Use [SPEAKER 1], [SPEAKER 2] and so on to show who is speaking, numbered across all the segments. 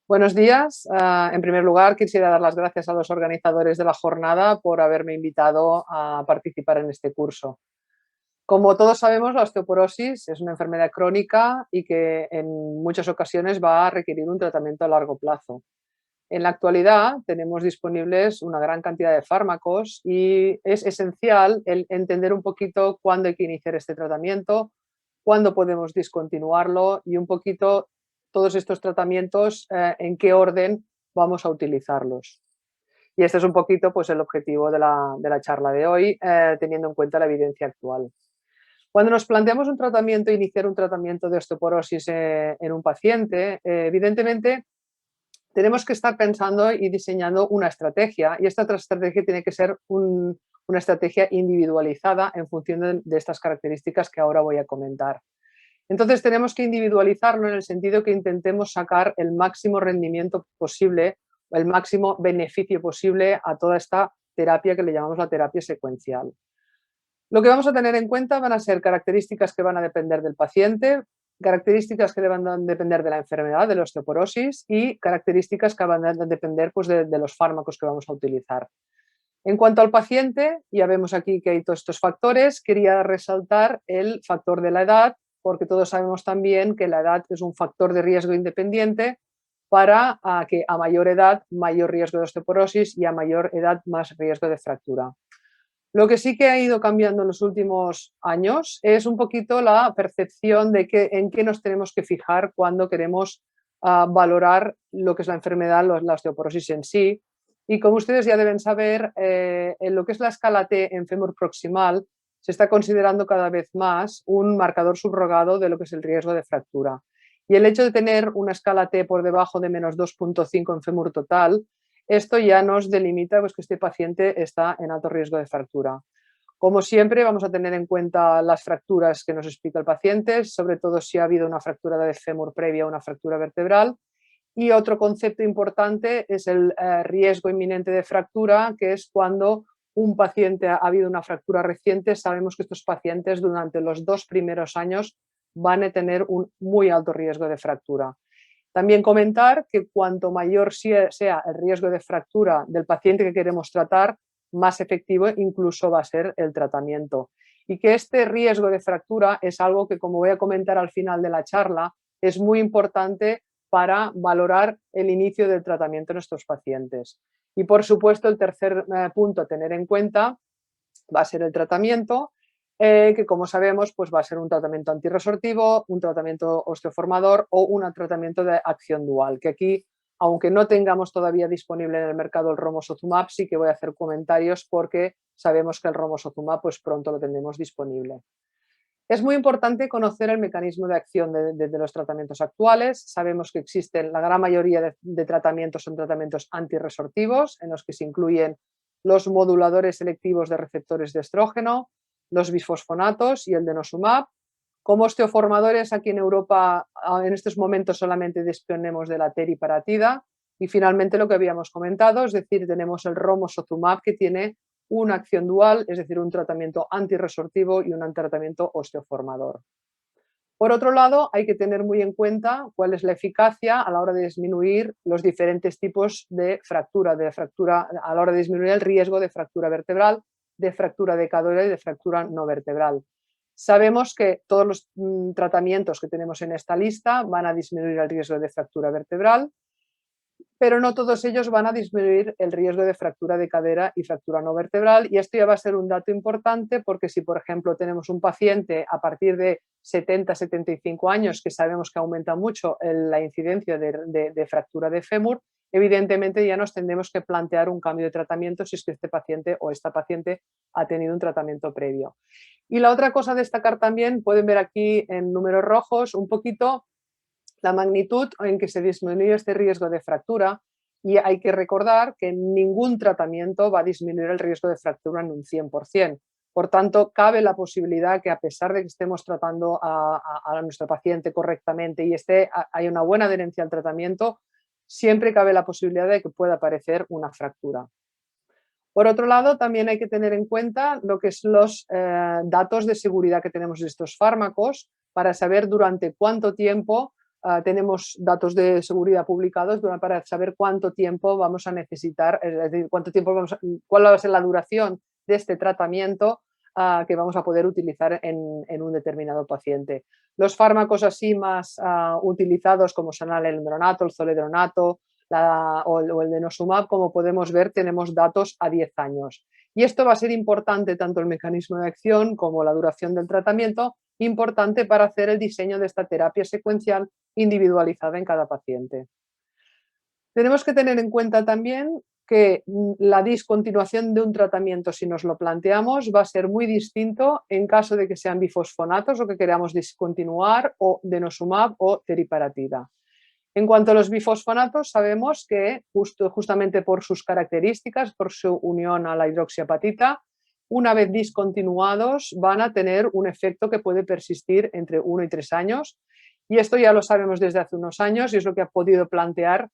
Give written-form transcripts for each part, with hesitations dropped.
[SPEAKER 1] Buenos días. En primer lugar, quisiera dar las gracias a los organizadores de la jornada por haberme invitado a participar en este curso. Como todos sabemos, la osteoporosis es una enfermedad crónica y que en muchas ocasiones va a requerir un tratamiento a largo plazo. En la actualidad tenemos disponibles una gran cantidad de fármacos y es esencial el entender un poquito cuándo hay que iniciar este tratamiento, cuándo podemos discontinuarlo y un poquito todos estos tratamientos, en qué orden vamos a utilizarlos. Y este es un poquito pues, el objetivo de la charla de hoy, teniendo en cuenta la evidencia actual. Cuando nos planteamos un tratamiento, iniciar un tratamiento de osteoporosis en un paciente, evidentemente tenemos que estar pensando y diseñando una estrategia, y esta estrategia tiene que ser una estrategia individualizada en función de estas características que ahora voy a comentar. Entonces tenemos que individualizarlo en el sentido que intentemos sacar el máximo rendimiento posible, el máximo beneficio posible a toda esta terapia que le llamamos la terapia secuencial. Lo que vamos a tener en cuenta van a ser características que van a depender del paciente, características que van a depender de la enfermedad, de la osteoporosis, y características que van a depender pues, de los fármacos que vamos a utilizar. En cuanto al paciente, ya vemos aquí que hay todos estos factores. Quería resaltar el factor de la edad, porque todos sabemos también que la edad es un factor de riesgo independiente para que a mayor edad, mayor riesgo de osteoporosis y a mayor edad, más riesgo de fractura. Lo que sí que ha ido cambiando en los últimos años es un poquito la percepción de en qué nos tenemos que fijar cuando queremos valorar lo que es la enfermedad, la osteoporosis en sí. Y como ustedes ya deben saber, en lo que es la escala T en fémur proximal se está considerando cada vez más un marcador subrogado de lo que es el riesgo de fractura. Y el hecho de tener una escala T por debajo de menos 2,5 en fémur total, esto ya nos delimita pues, que este paciente está en alto riesgo de fractura. Como siempre, vamos a tener en cuenta las fracturas que nos explica el paciente, sobre todo si ha habido una fractura de fémur previa a una fractura vertebral. Y otro concepto importante es el riesgo inminente de fractura, que es cuando un paciente ha habido una fractura reciente. Sabemos que estos pacientes durante los 2 primeros años van a tener un muy alto riesgo de fractura. También comentar que cuanto mayor sea el riesgo de fractura del paciente que queremos tratar, más efectivo incluso va a ser el tratamiento. Y que este riesgo de fractura es algo que, como voy a comentar al final de la charla, es muy importante para valorar el inicio del tratamiento en estos pacientes. Y por supuesto, el tercer punto a tener en cuenta va a ser el tratamiento, que como sabemos pues va a ser un tratamiento antirresortivo, un tratamiento osteoformador o un tratamiento de acción dual, que aquí, aunque no tengamos todavía disponible en el mercado el romosozumab, sí que voy a hacer comentarios porque sabemos que el romosozumab pues pronto lo tendremos disponible. Es muy importante conocer el mecanismo de acción de los tratamientos actuales. Sabemos que existen, la gran mayoría de tratamientos son tratamientos antirresortivos, en los que se incluyen los moduladores selectivos de receptores de estrógeno, los bisfosfonatos y el denosumab. Como osteoformadores, aquí en Europa en estos momentos solamente disponemos de la teriparatida. Y finalmente lo que habíamos comentado, es decir, tenemos el romosozumab, que tiene una acción dual, es decir, un tratamiento antirresortivo y un tratamiento osteoformador. Por otro lado, hay que tener muy en cuenta cuál es la eficacia a la hora de disminuir los diferentes tipos de fractura, a la hora de disminuir el riesgo de fractura vertebral, de fractura de cadera y de fractura no vertebral. Sabemos que todos los tratamientos que tenemos en esta lista van a disminuir el riesgo de fractura vertebral, pero no todos ellos van a disminuir el riesgo de fractura de cadera y fractura no vertebral. Y esto ya va a ser un dato importante porque si, por ejemplo, tenemos un paciente a partir de 70-75 años, que sabemos que aumenta mucho la incidencia de fractura de fémur, evidentemente ya nos tendremos que plantear un cambio de tratamiento si es que este paciente o esta paciente ha tenido un tratamiento previo. Y la otra cosa a destacar también, pueden ver aquí en números rojos un poquito la magnitud en que se disminuye este riesgo de fractura, y hay que recordar que ningún tratamiento va a disminuir el riesgo de fractura en un 100%. Por tanto, cabe la posibilidad que, a pesar de que estemos tratando a nuestro paciente correctamente y hay una buena adherencia al tratamiento, siempre cabe la posibilidad de que pueda aparecer una fractura. Por otro lado, también hay que tener en cuenta lo que son los datos de seguridad que tenemos de estos fármacos para saber durante cuánto tiempo tenemos datos de seguridad publicados para saber cuánto tiempo vamos a necesitar, es decir, cuál va a ser la duración de este tratamiento que vamos a poder utilizar en un determinado paciente. Los fármacos así más utilizados como son el alendronato, el zoledronato o el denosumab, como podemos ver, tenemos datos a 10 años. Y esto va a ser importante, tanto el mecanismo de acción como la duración del tratamiento, importante para hacer el diseño de esta terapia secuencial individualizada en cada paciente. Tenemos que tener en cuenta también que la discontinuación de un tratamiento, si nos lo planteamos, va a ser muy distinto en caso de que sean bifosfonatos o que queramos discontinuar, o denosumab o teriparatida. En cuanto a los bifosfonatos, sabemos que justamente por sus características, por su unión a la hidroxiapatita, una vez discontinuados van a tener un efecto que puede persistir entre 1 y 3 años. Y esto ya lo sabemos desde hace unos años y es lo que ha podido plantear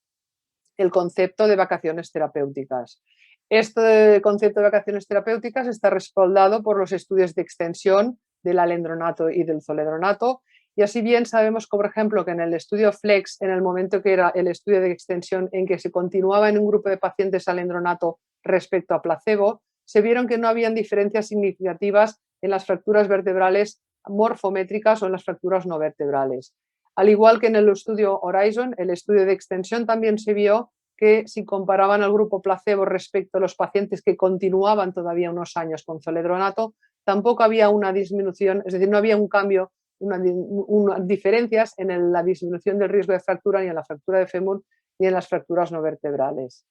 [SPEAKER 1] el concepto de vacaciones terapéuticas. Este concepto de vacaciones terapéuticas está respaldado por los estudios de extensión del alendronato y del zoledronato. Y así bien sabemos, por ejemplo, que en el estudio FLEX, en el momento que era el estudio de extensión en que se continuaba en un grupo de pacientes alendronato respecto a placebo, se vieron que no habían diferencias significativas en las fracturas vertebrales morfométricas o en las fracturas no vertebrales. Al igual que en el estudio Horizon, el estudio de extensión también se vio que si comparaban al grupo placebo respecto a los pacientes que continuaban todavía unos años con zoledronato, tampoco había una disminución, es decir, no había un cambio, unas diferencias en la disminución del riesgo de fractura ni en la fractura de fémur ni en las fracturas no vertebrales.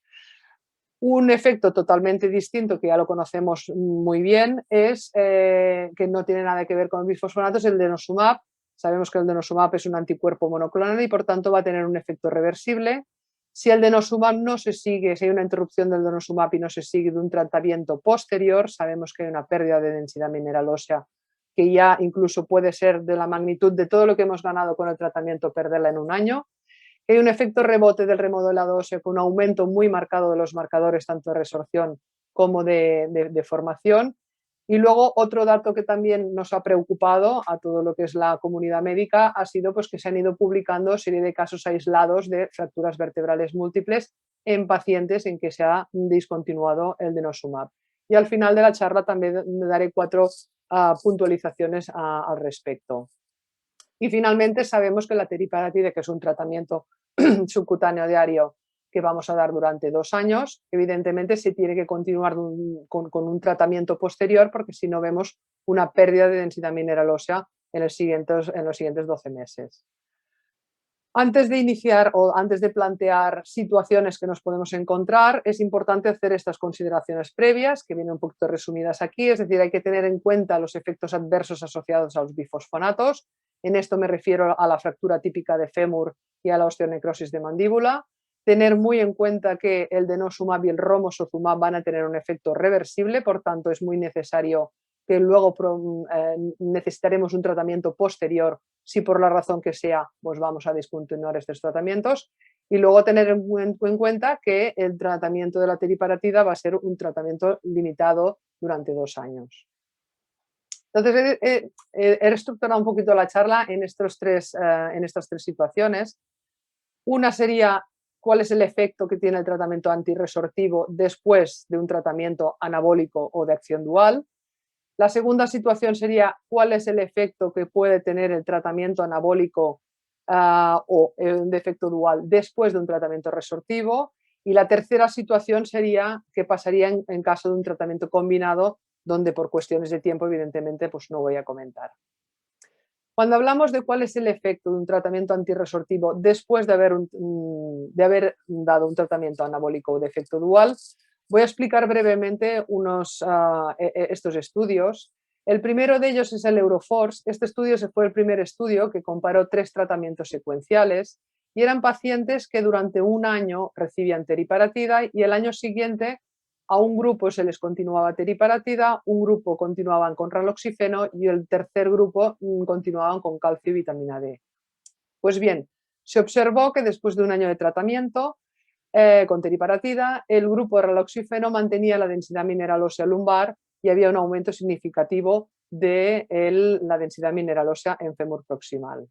[SPEAKER 1] Un efecto totalmente distinto, que ya lo conocemos muy bien, es que no tiene nada que ver con bifosfonatos, el denosumab. Sabemos que el denosumab es un anticuerpo monoclonal y por tanto va a tener un efecto reversible. Si el denosumab no se sigue, si hay una interrupción del denosumab y no se sigue de un tratamiento posterior, sabemos que hay una pérdida de densidad mineral ósea que ya incluso puede ser de la magnitud de todo lo que hemos ganado con el tratamiento, perderla en un año. Hay un efecto rebote del remodelado óseo con un aumento muy marcado de los marcadores tanto de resorción como de formación. Y luego otro dato que también nos ha preocupado a todo lo que es la comunidad médica ha sido pues, que se han ido publicando serie de casos aislados de fracturas vertebrales múltiples en pacientes en que se ha discontinuado el denosumab. Y al final de la charla también daré 4 puntualizaciones al respecto. Y finalmente sabemos que la teriparatide, que es un tratamiento subcutáneo diario que vamos a dar durante 2 años, evidentemente se tiene que continuar con un tratamiento posterior porque si no vemos una pérdida de densidad mineral ósea en los siguientes 12 meses. Antes de iniciar o antes de plantear situaciones que nos podemos encontrar, es importante hacer estas consideraciones previas, que vienen un poquito resumidas aquí, es decir, hay que tener en cuenta los efectos adversos asociados a los bifosfonatos. En esto me refiero a la fractura típica de fémur y a la osteonecrosis de mandíbula. Tener muy en cuenta que el denosumab y el romosozumab van a tener un efecto reversible, por tanto es muy necesario que luego necesitaremos un tratamiento posterior si por la razón que sea pues vamos a discontinuar estos tratamientos. Y luego tener en cuenta que el tratamiento de la teriparatida va a ser un tratamiento limitado durante 2 años. Entonces, he reestructurado un poquito la charla en estas 3 situaciones. Una sería cuál es el efecto que tiene el tratamiento antirresortivo después de un tratamiento anabólico o de acción dual. La segunda situación sería cuál es el efecto que puede tener el tratamiento anabólico o de efecto dual después de un tratamiento resortivo. Y la tercera situación sería qué pasaría en caso de un tratamiento combinado, donde por cuestiones de tiempo, evidentemente, pues no voy a comentar. Cuando hablamos de cuál es el efecto de un tratamiento antirresortivo después de haber dado un tratamiento anabólico de efecto dual, voy a explicar brevemente estos estudios. El primero de ellos es el Euroforce. Este estudio fue el primer estudio que comparó 3 tratamientos secuenciales y eran pacientes que durante un año recibían teriparatida y el año siguiente a un grupo se les continuaba teriparatida, un grupo continuaban con raloxifeno y el tercer grupo continuaban con calcio y vitamina D. Pues bien, se observó que después de un año de tratamiento con teriparatida, el grupo de raloxifeno mantenía la densidad mineral ósea lumbar y había un aumento significativo de la densidad mineral ósea en fémur proximal.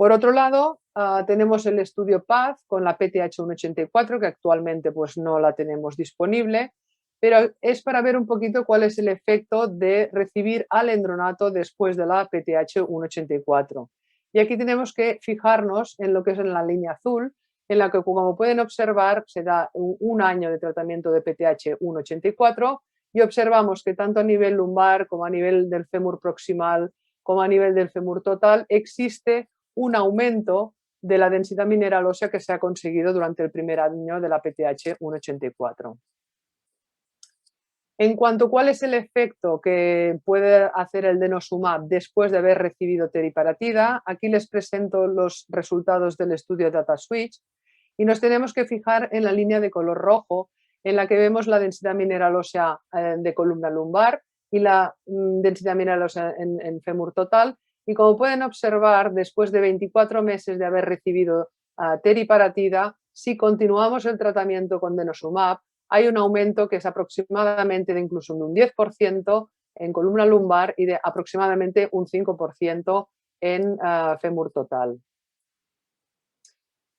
[SPEAKER 1] Por otro lado, tenemos el estudio PATH con la PTH184, que actualmente pues, no la tenemos disponible, pero es para ver un poquito cuál es el efecto de recibir alendronato después de la PTH184. Y aquí tenemos que fijarnos en lo que es en la línea azul, en la que, como pueden observar, se da un año de tratamiento de PTH184 y observamos que tanto a nivel lumbar como a nivel del fémur proximal, como a nivel del fémur total, existe un aumento de la densidad mineral ósea que se ha conseguido durante el primer año de la PTH184. En cuanto a cuál es el efecto que puede hacer el denosumab después de haber recibido teriparatida, aquí les presento los resultados del estudio DataSwitch y nos tenemos que fijar en la línea de color rojo en la que vemos la densidad mineral ósea de columna lumbar y la densidad mineral ósea en fémur total. Y como pueden observar, después de 24 meses de haber recibido teriparatida, si continuamos el tratamiento con denosumab, hay un aumento que es aproximadamente de incluso un 10% en columna lumbar y de aproximadamente un 5% en fémur total.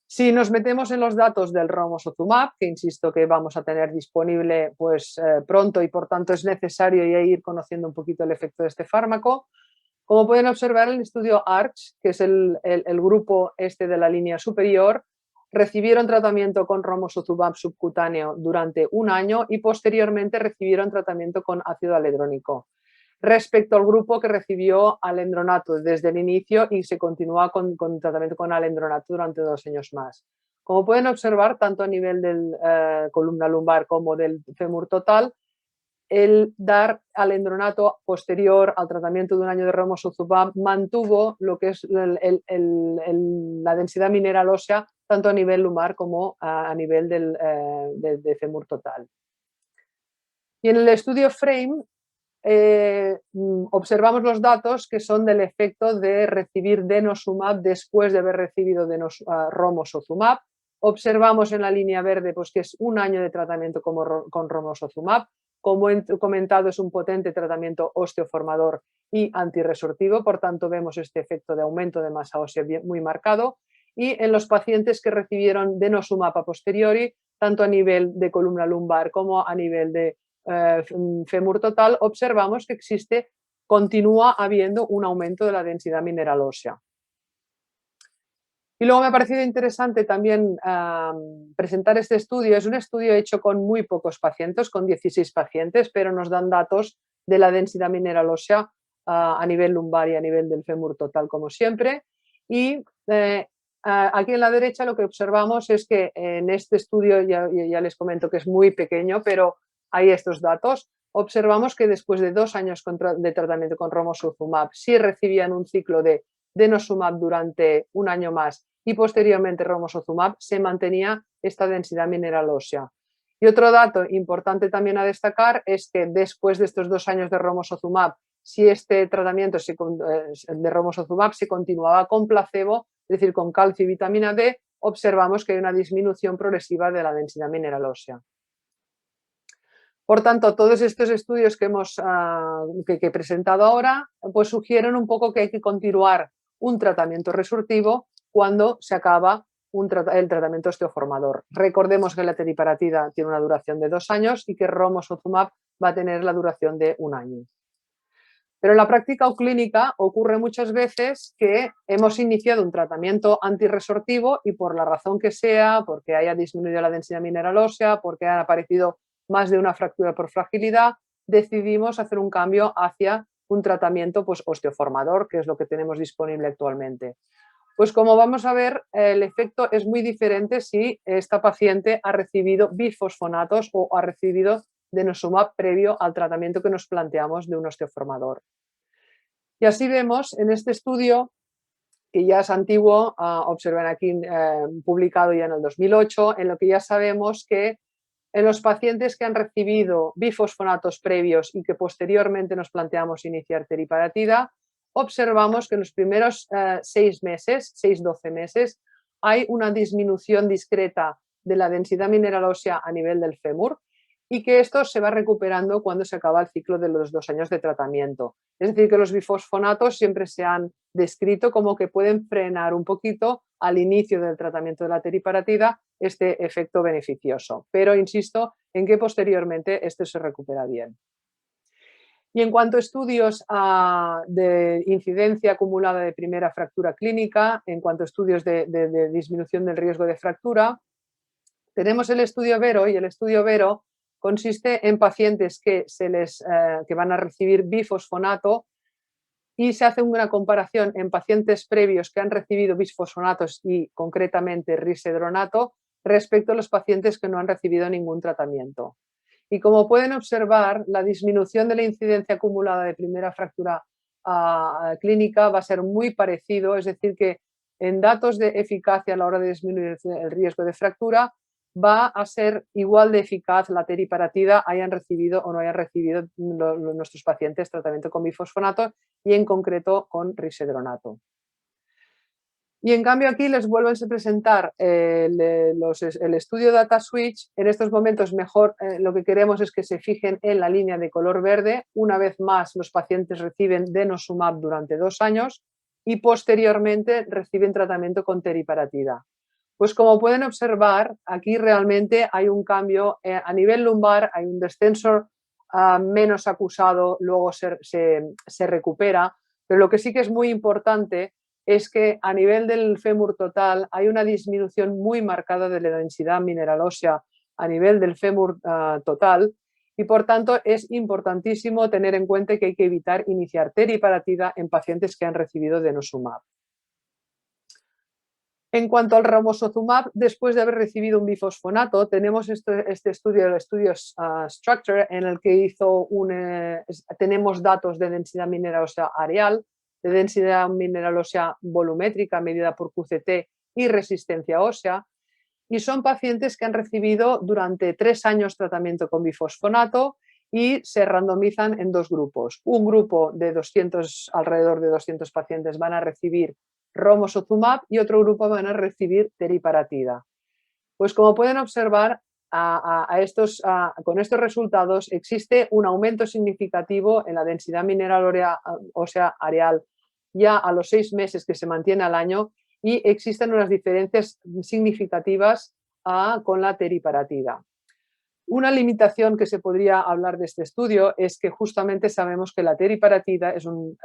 [SPEAKER 1] Si nos metemos en los datos del romosozumab, que insisto que vamos a tener disponible pues, pronto y por tanto es necesario ya ir conociendo un poquito el efecto de este fármaco, como pueden observar en el estudio ARCH, que es el grupo este de la línea superior, recibieron tratamiento con romosozumab subcutáneo durante un año y posteriormente recibieron tratamiento con ácido aledrónico. Respecto al grupo que recibió alendronato desde el inicio y se continúa con tratamiento con alendronato durante 2 años más. Como pueden observar, tanto a nivel de columna lumbar como del fémur total, el dar alendronato posterior al tratamiento de un año de romosozumab mantuvo lo que es la densidad mineral ósea tanto a nivel lumbar como a nivel de fémur total. Y en el estudio FRAME observamos los datos que son del efecto de recibir denosumab después de haber recibido romosozumab. Observamos en la línea verde pues, que es un año de tratamiento con romosozumab. Como he comentado, es un potente tratamiento osteoformador y antirresortivo, por tanto vemos este efecto de aumento de masa ósea muy marcado. Y en los pacientes que recibieron denosumab a posteriori, tanto a nivel de columna lumbar como a nivel de fémur total, observamos que continúa habiendo un aumento de la densidad mineral ósea. Y luego me ha parecido interesante también presentar este estudio. Es un estudio hecho con muy pocos pacientes, con 16 pacientes, pero nos dan datos de la densidad mineral ósea a nivel lumbar y a nivel del fémur total, como siempre. Y aquí en la derecha lo que observamos es que en este estudio, ya les comento que es muy pequeño, pero hay estos datos. Observamos que después de 2 años de tratamiento con romosozumab, si recibían un ciclo de denosumab durante un año más y posteriormente romosozumab, se mantenía esta densidad mineral ósea. Y otro dato importante también a destacar es que después de estos 2 años de romosozumab, si este tratamiento de romosozumab se continuaba con placebo, es decir, con calcio y vitamina D, observamos que hay una disminución progresiva de la densidad mineral ósea. Por tanto, todos estos estudios que he presentado ahora, pues sugieren un poco que hay que continuar un tratamiento resurtivo cuando se acaba el tratamiento osteoformador. Recordemos que la teriparatida tiene una duración de 2 años y que romosozumab va a tener la duración de 1 año. Pero en la práctica o clínica ocurre muchas veces que hemos iniciado un tratamiento antirresortivo y por la razón que sea, porque haya disminuido la densidad mineral ósea, porque han aparecido más de una fractura por fragilidad, decidimos hacer un cambio hacia un tratamiento pues, osteoformador, que es lo que tenemos disponible actualmente. Pues como vamos a ver, el efecto es muy diferente si esta paciente ha recibido bifosfonatos o ha recibido denosumab previo al tratamiento que nos planteamos de un osteoformador. Y así vemos en este estudio, que ya es antiguo, observen aquí, publicado ya en el 2008, en lo que ya sabemos que en los pacientes que han recibido bifosfonatos previos y que posteriormente nos planteamos iniciar teriparatida, observamos que en los primeros 6 meses, 6-12 meses, hay una disminución discreta de la densidad mineral ósea a nivel del fémur y que esto se va recuperando cuando se acaba el ciclo de los 2 años de tratamiento. Es decir, que los bifosfonatos siempre se han descrito como que pueden frenar un poquito al inicio del tratamiento de la teriparatida este efecto beneficioso, pero insisto en que posteriormente esto se recupera bien. Y en cuanto a estudios de incidencia acumulada de primera fractura clínica, en cuanto a estudios de disminución del riesgo de fractura, tenemos el estudio Vero, y el estudio Vero consiste en pacientes que van a recibir bifosfonato y se hace una comparación en pacientes previos que han recibido bisfosfonatos y concretamente risedronato respecto a los pacientes que no han recibido ningún tratamiento. Y como pueden observar, la disminución de la incidencia acumulada de primera fractura clínica va a ser muy parecido, es decir, que en datos de eficacia a la hora de disminuir el riesgo de fractura va a ser igual de eficaz la teriparatida, hayan recibido o no hayan recibido nuestros pacientes tratamiento con bifosfonato y en concreto con risedronato. Y en cambio aquí les vuelvo a presentar el estudio Data Switch. En estos momentos mejor lo que queremos es que se fijen en la línea de color verde. Una vez más los pacientes reciben denosumab durante 2 años y posteriormente reciben tratamiento con teriparatida. Pues como pueden observar, aquí realmente hay un cambio a nivel lumbar, hay un descenso menos acusado, luego se recupera, pero lo que sí que es muy importante es que a nivel del fémur total hay una disminución muy marcada de la densidad mineral ósea a nivel del fémur total y por tanto es importantísimo tener en cuenta que hay que evitar iniciar teriparatida en pacientes que han recibido denosumab. En cuanto al romosozumab, después de haber recibido un bifosfonato, tenemos este estudio, el estudio Structure, en el que tenemos datos de densidad mineral ósea areal, de densidad mineral ósea volumétrica medida por QCT y resistencia ósea, y son pacientes que han recibido durante 3 años tratamiento con bifosfonato y se randomizan en 2 grupos. Un grupo de alrededor de 200 pacientes van a recibir romosozumab y otro grupo van a recibir teriparatida. Pues como pueden observar, con estos resultados existe un aumento significativo en la densidad mineral ósea areal ya a los 6 meses que se mantiene al año y existen unas diferencias significativas con la teriparatida. Una limitación que se podría hablar de este estudio es que justamente sabemos que la teriparatida es un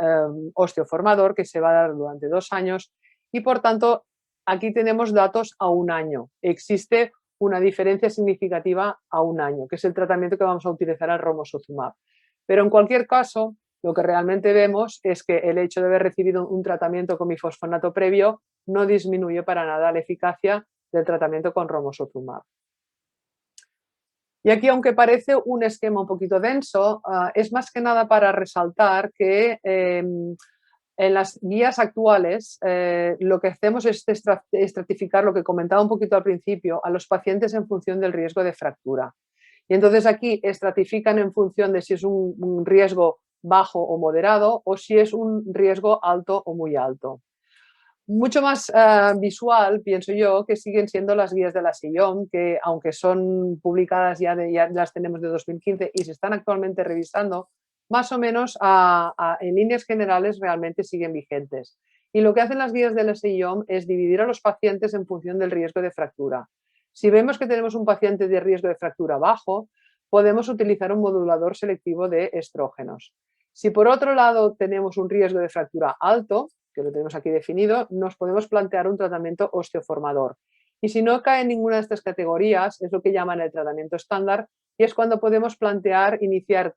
[SPEAKER 1] osteoformador que se va a dar durante 2 años y por tanto aquí tenemos datos a 1 año. Existe una diferencia significativa a 1 año, que es el tratamiento que vamos a utilizar al romosozumab. Pero en cualquier caso, lo que realmente vemos es que el hecho de haber recibido un tratamiento con bifosfonato previo no disminuye para nada la eficacia del tratamiento con romosozumab. Y aquí, aunque parece un esquema un poquito denso, es más que nada para resaltar que en las guías actuales lo que hacemos es estratificar lo que comentaba un poquito al principio a los pacientes en función del riesgo de fractura. Y entonces aquí estratifican en función de si es un riesgo bajo o moderado o si es un riesgo alto o muy alto. Mucho más visual, pienso yo, que siguen siendo las guías de la SIOM, que aunque son publicadas ya las tenemos de 2015 y se están actualmente revisando, más o menos en líneas generales realmente siguen vigentes. Y lo que hacen las guías de la SIOM es dividir a los pacientes en función del riesgo de fractura. Si vemos que tenemos un paciente de riesgo de fractura bajo, podemos utilizar un modulador selectivo de estrógenos. Si por otro lado tenemos un riesgo de fractura alto, que lo tenemos aquí definido, nos podemos plantear un tratamiento osteoformador. Y si no cae en ninguna de estas categorías, es lo que llaman el tratamiento estándar, y es cuando podemos iniciar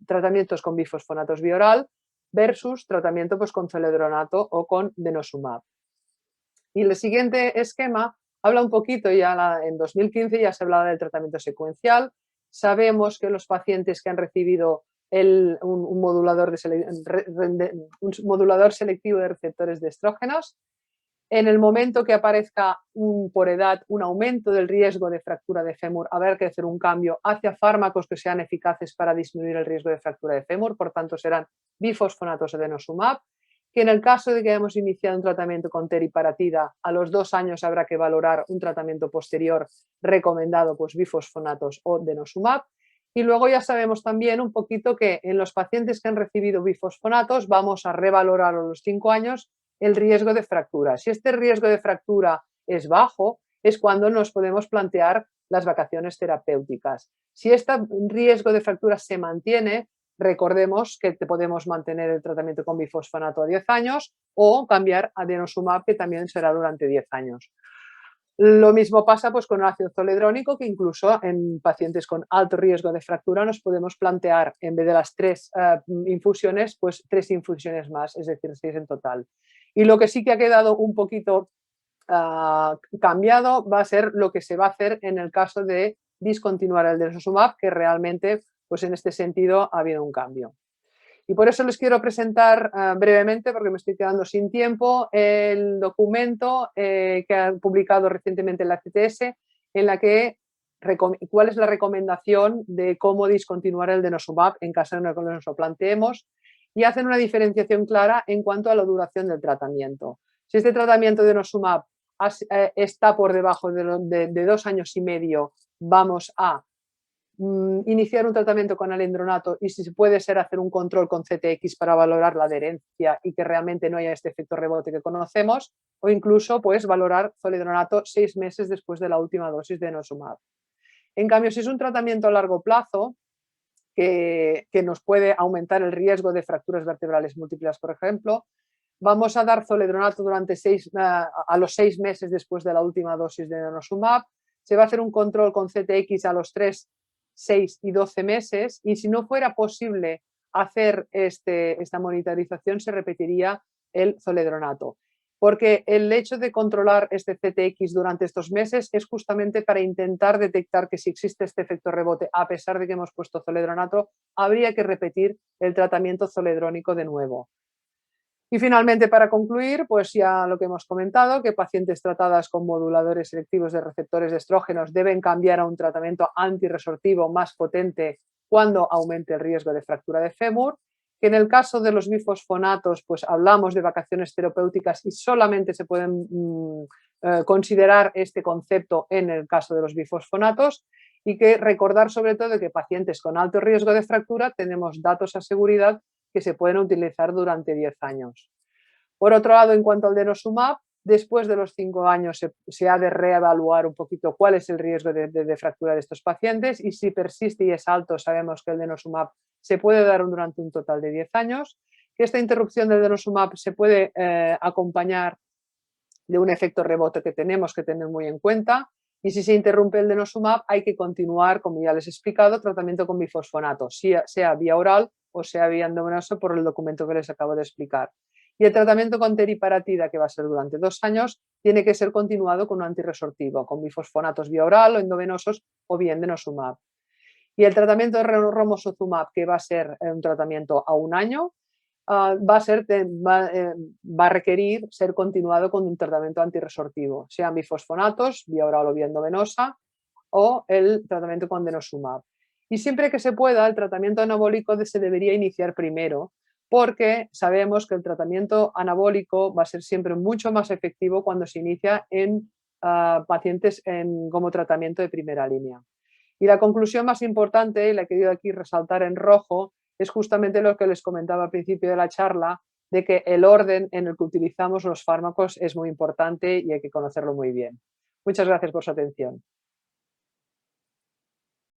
[SPEAKER 1] tratamientos con bifosfonatos bioral versus tratamiento con zoledronato o con denosumab. Y el siguiente esquema habla un poquito, en 2015 ya se hablaba del tratamiento secuencial. Sabemos que los pacientes que han recibido un modulador selectivo de receptores de estrógenos, en el momento que aparezca por edad un aumento del riesgo de fractura de fémur, habrá que hacer un cambio hacia fármacos que sean eficaces para disminuir el riesgo de fractura de fémur, por tanto serán bifosfonatos de denosumab, que en el caso de que hayamos iniciado un tratamiento con teriparatida, a los 2 años habrá que valorar un tratamiento posterior recomendado, pues bifosfonatos o denosumab. Y luego ya sabemos también un poquito que en los pacientes que han recibido bifosfonatos vamos a revalorar a los 5 años el riesgo de fractura. Si este riesgo de fractura es bajo, es cuando nos podemos plantear las vacaciones terapéuticas. Si este riesgo de fractura se mantiene, recordemos que podemos mantener el tratamiento con bifosfonato a 10 años o cambiar a denosumab, que también será durante 10 años. Lo mismo pasa pues, con el ácido zoledrónico, que incluso en pacientes con alto riesgo de fractura nos podemos plantear, en vez de las 3 infusiones, pues 3 infusiones más, es decir, 6 en total. Y lo que sí que ha quedado un poquito cambiado va a ser lo que se va a hacer en el caso de discontinuar el denosumab, que realmente, pues en este sentido, ha habido un cambio. Y por eso les quiero presentar brevemente, porque me estoy quedando sin tiempo, el documento que ha publicado recientemente la CTS, en la que cuál es la recomendación de cómo discontinuar el denosumab en caso de que nos lo planteemos, y hacen una diferenciación clara en cuanto a la duración del tratamiento. Si este tratamiento de denosumab está por debajo de 2 años y medio, vamos a iniciar un tratamiento con alendronato, y si se puede ser hacer un control con CTX para valorar la adherencia y que realmente no haya este efecto rebote que conocemos, o incluso pues valorar zoledronato 6 meses después de la última dosis de denosumab. En cambio, si es un tratamiento a largo plazo que nos puede aumentar el riesgo de fracturas vertebrales múltiples, por ejemplo, vamos a dar zoledronato durante a los 6 meses después de la última dosis de denosumab. Se va a hacer un control con CTX a los 3, 6 y 12 meses, y si no fuera posible hacer esta monitorización, se repetiría el zoledronato. Porque el hecho de controlar este CTX durante estos meses es justamente para intentar detectar que si existe este efecto rebote, a pesar de que hemos puesto zoledronato, habría que repetir el tratamiento zoledrónico de nuevo. Y finalmente, para concluir, pues ya lo que hemos comentado, que pacientes tratadas con moduladores selectivos de receptores de estrógenos deben cambiar a un tratamiento antirresortivo más potente cuando aumente el riesgo de fractura de fémur, que en el caso de los bifosfonatos, pues hablamos de vacaciones terapéuticas y solamente se pueden considerar este concepto en el caso de los bifosfonatos, y que recordar sobre todo que pacientes con alto riesgo de fractura tenemos datos a seguridad que se pueden utilizar durante 10 años. Por otro lado, en cuanto al denosumab, después de los 5 años se ha de reevaluar un poquito cuál es el riesgo de fractura de estos pacientes, y si persiste y es alto, sabemos que el denosumab se puede dar durante un total de 10 años, que esta interrupción del denosumab se puede acompañar de un efecto rebote que tenemos que tener muy en cuenta, y si se interrumpe el denosumab hay que continuar, como ya les he explicado, tratamiento con bifosfonato, sea vía oral o sea vía endovenosa, por el documento que les acabo de explicar. Y el tratamiento con teriparatida, que va a ser durante 2 años, tiene que ser continuado con un antirresortivo, con bifosfonatos vía oral o endovenosos o bien denosumab. Y el tratamiento de romosozumab, que va a ser un tratamiento a 1 año, va a requerir ser continuado con un tratamiento antirresortivo, sean bifosfonatos, vía oral o vía endovenosa, o el tratamiento con denosumab. Y siempre que se pueda, el tratamiento anabólico se debería iniciar primero, porque sabemos que el tratamiento anabólico va a ser siempre mucho más efectivo cuando se inicia en pacientes como tratamiento de primera línea. Y la conclusión más importante, y la que he querido aquí resaltar en rojo, es justamente lo que les comentaba al principio de la charla, de que el orden en el que utilizamos los fármacos es muy importante y hay que conocerlo muy bien. Muchas gracias por su atención.